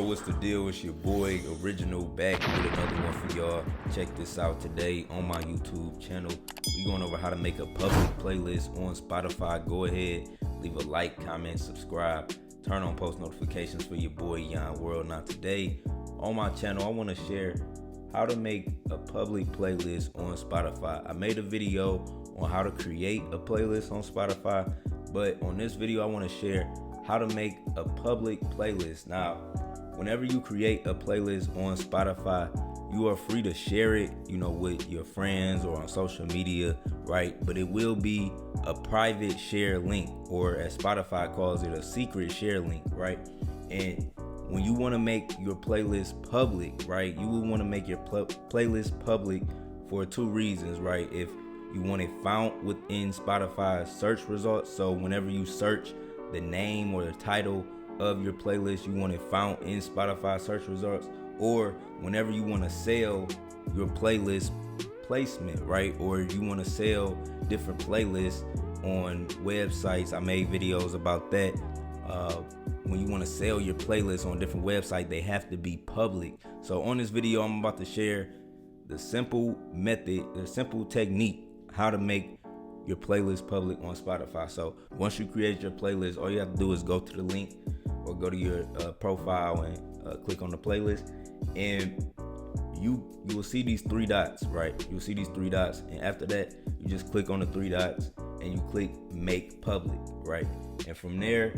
what's the deal? It's your boy Original back with another one for y'all. Check this out today on my YouTube channel. We going over how to make a public playlist on Spotify. Go ahead, leave a like, comment, subscribe, turn on post notifications for your boy Yon World. Now today on my channel, I want to share how to make a public playlist on Spotify. I made a video on how to create a playlist on Spotify, but on this video I want to share how to make a public playlist. Now, whenever you create a playlist on Spotify, you are free to share it, with your friends or on social media, right? But it will be a private share link, or as Spotify calls it, a secret share link, right? And when you want to make your playlist public, right, you will want to make your playlist public for two reasons, right? If you want it found within Spotify's search results, so whenever you search the name or the title of your playlist, you want it found in Spotify search results, or whenever you want to sell your playlist placement, right? Or you want to sell different playlists on websites. I made videos about that. When you want to sell your playlist on different websites, they have to be public. So on this video, I'm about to share the simple method, the simple technique, how to make your playlist public on Spotify. So once you create your playlist, all you have to do is go to the link or go to your profile and click on the playlist, and you will see these three dots, right? You'll see these three dots, and after that, you just click on the three dots and you click make public, right? And from there,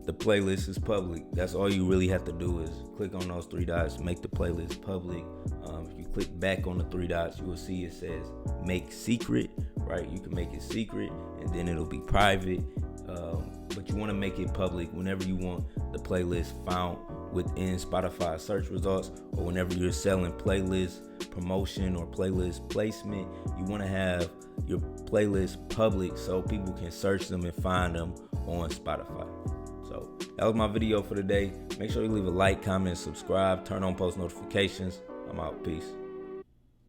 the playlist is public. That's all you really have to do is click on those three dots, make the playlist public. If you click back on the three dots, you will see it says make secret, right? You can make it secret and then it'll be private. But you want to make it public whenever you want the playlist found within Spotify search results, or whenever you're selling playlist promotion or playlist placement. You want to have your playlist public so people can search them and find them on Spotify. So that was my video for today. Make sure you leave a like, comment, subscribe, turn on post notifications. I'm out. Peace.